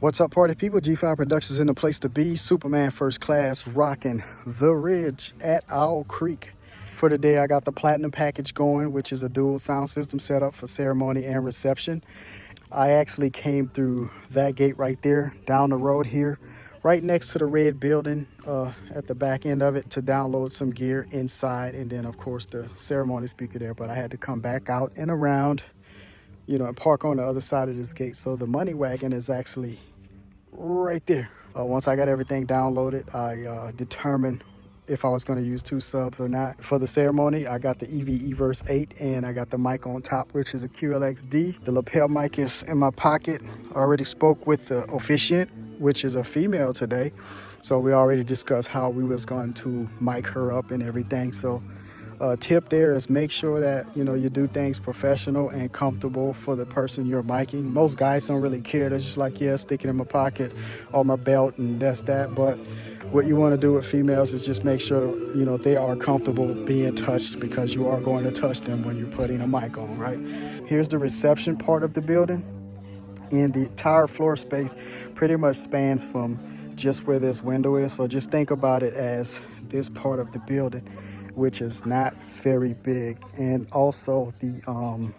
What's up, party people? G5 Productions in the place to be. Superman First Class rocking the Ridge at Owl Creek. For today, I got the Platinum package going, which is a dual sound system setup for ceremony and reception. I actually came through that gate right there, down the road here, right next to the red building at the back end of it to download some gear inside. And then, of course, the ceremony speaker there. But I had to come back out and around, and park on the other side of this gate. So the money wagon is actually right there. Once I got everything downloaded, I determined if I was going to use two subs or not. For the ceremony, I got the EV Everse 8 and I got the mic on top, which is a QLXD. The lapel mic is in my pocket. I already spoke with the officiant, which is a female today. So we already discussed how we was going to mic her up and everything. So tip there is make sure that you do things professional and comfortable for the person you're miking. Most guys don't really care. They're just like, yeah, stick it in my pocket or my belt and that's that. But what you want to do with females is just make sure they are comfortable being touched, because you are going to touch them when you're putting a mic on, right? Here's the reception part of the building, and the entire floor space pretty much spans from just where this window is. So just think about it as this part of the building, which is not very big. And also the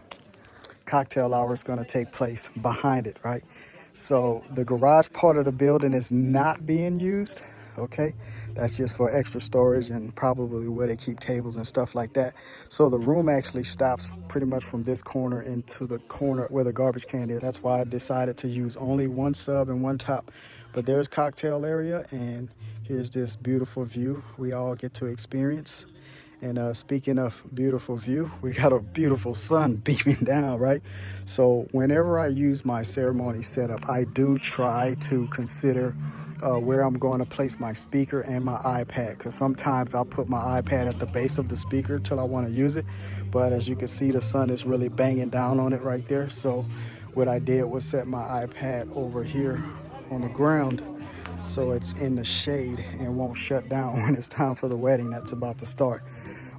cocktail hour is going to take place behind it, right? So the garage part of the building is not being used, okay? That's just for extra storage and probably where they keep tables and stuff like that. So the room actually stops pretty much from this corner into the corner where the garbage can is. That's why I decided to use only one sub and one top. But there's cocktail area, and here's this beautiful view we all get to experience. And speaking of beautiful view, we got a beautiful sun beaming down, right? So whenever I use my ceremony setup, I do try to consider where I'm going to place my speaker and my iPad, because sometimes I'll put my iPad at the base of the speaker till I want to use it. But as you can see, the sun is really banging down on it right there. So what I did was set my iPad over here on the ground, so it's in the shade and won't shut down when it's time for the wedding that's about to start.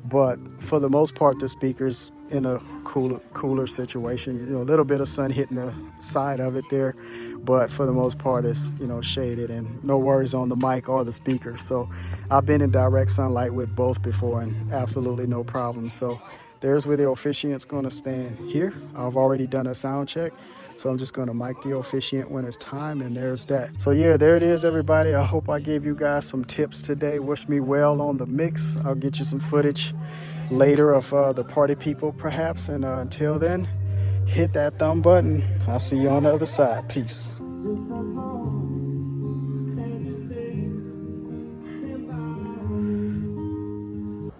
But for the most part, the speaker's in a cooler situation. A little bit of sun hitting the side of it there, but for the most part, it's shaded and no worries on the mic or the speaker. So I've been in direct sunlight with both before and absolutely no problem. So there's where the officiant's going to stand here. I've already done a sound check, so I'm just going to mic the officiant when it's time, and there's that. So yeah, there it is, everybody. I hope I gave you guys some tips today. Wish me well on the mix. I'll get you some footage later of the party people perhaps, and until then, hit that thumb button. I'll see you on the other side. Peace.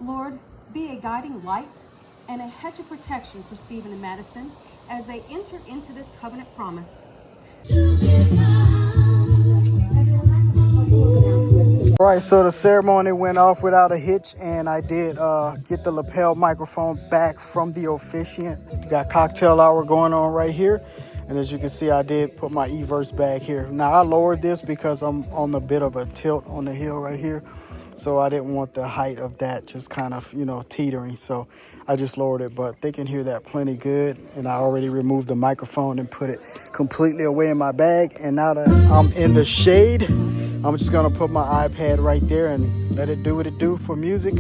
Lord, be a guiding light and a hedge of protection for Stephen and Madison as they enter into this covenant promise. All right, so the ceremony went off without a hitch, and I did get the lapel microphone back from the officiant. Got cocktail hour going on right here, and as you can see, I did put my Everse back here. Now I lowered this because I'm on a bit of a tilt on the hill right here, so I didn't want the height of that just kind of teetering, so I just lowered it. But they can hear that plenty good, and I already removed the microphone and put it completely away in my bag. And now that I'm in the shade, I'm just gonna put my iPad right there and let it do what it do for music.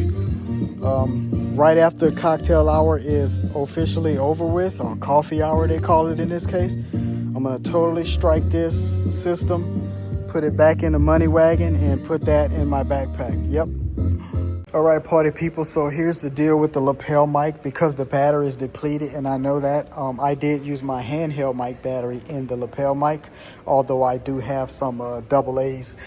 Right after cocktail hour is officially over with, or coffee hour they call it in this case, I'm gonna totally strike this system, put it back in the money wagon, and put that in my backpack. Yep. All right, party people, so here's the deal with the lapel mic. Because the battery is depleted, and I know that, I did use my handheld mic battery in the lapel mic, although I do have some double A's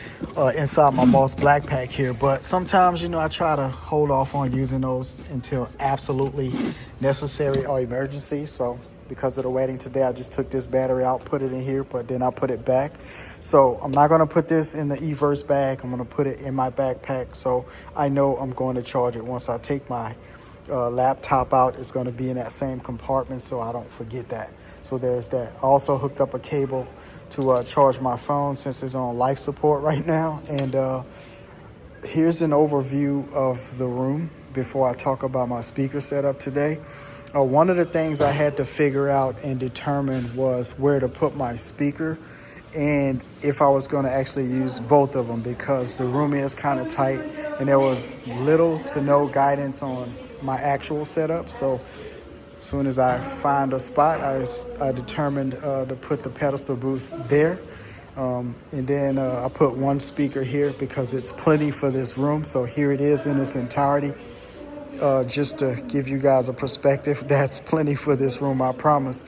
inside my Moss Black pack here. But sometimes, I try to hold off on using those until absolutely necessary or emergency. So because of the wedding today, I just took this battery out, put it in here, but then I put it back. So I'm not going to put this in the Everse bag. I'm going to put it in my backpack, so I know I'm going to charge it. Once I take my laptop out, it's going to be in that same compartment, so I don't forget that. So there's that. I also hooked up a cable to charge my phone since it's on life support right now. And here's an overview of the room before I talk about my speaker setup today. One of the things I had to figure out and determine was where to put my speaker and if I was going to actually use both of them, because the room is kind of tight and there was little to no guidance on my actual setup. So as soon as I find a spot, I determined to put the pedestal booth there. And then I put one speaker here because it's plenty for this room. So here it is in its entirety. Just to give you guys a perspective, that's plenty for this room, I promise.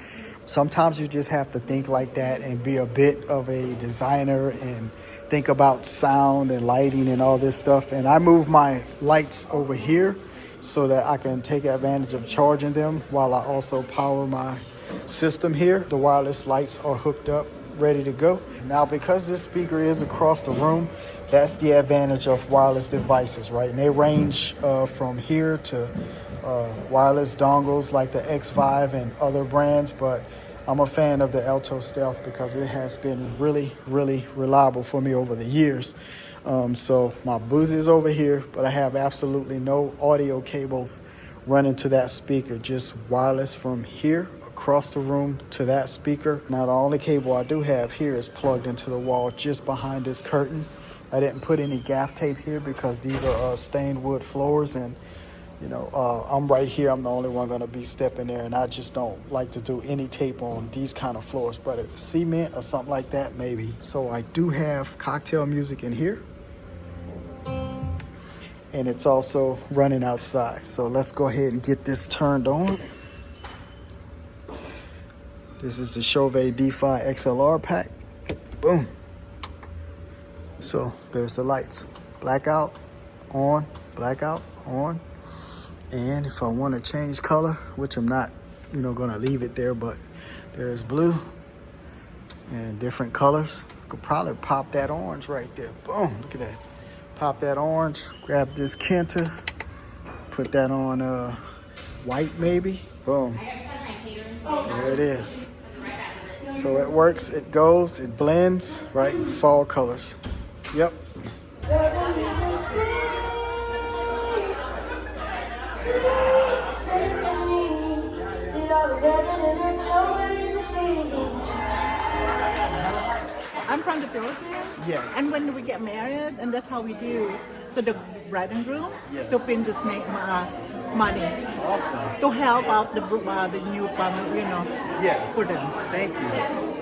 Sometimes you just have to think like that and be a bit of a designer and think about sound and lighting and all this stuff. And I move my lights over here so that I can take advantage of charging them while I also power my system here. The wireless lights are hooked up, ready to go. Now, because this speaker is across the room, that's the advantage of wireless devices, right? And they range from here to wireless dongles like the X5 and other brands, but I'm a fan of the Alto Stealth because it has been really, really reliable for me over the years. So my booth is over here, but I have absolutely no audio cables running to that speaker, just wireless from here across the room to that speaker. Now, the only cable I do have here is plugged into the wall just behind this curtain. I didn't put any gaff tape here because these are stained wood floors, and you know, I'm right here. I'm the only one going to be stepping there, and I just don't like to do any tape on these kind of floors. But if cement or something like that, maybe. So I do have cocktail music in here, and it's also running outside. So let's go ahead and get this turned on. This is the Chauvet D5 XLR pack. Boom. So there's the lights. Blackout, on, blackout, on. And if I want to change color, which I'm not, going to leave it there, but there's blue and different colors. Could probably pop that orange right there. Boom, look at that. Pop that orange, grab this Kenta, put that on white maybe. Boom. There it is. So it works, it goes, it blends, right? Fall colors. Yep. I'm from the Philippines. Yes. And when we get married, and that's how we do for the bride and groom, Yes. to pin just make money Awesome. to help out the new family, Yes. for them. Thank you.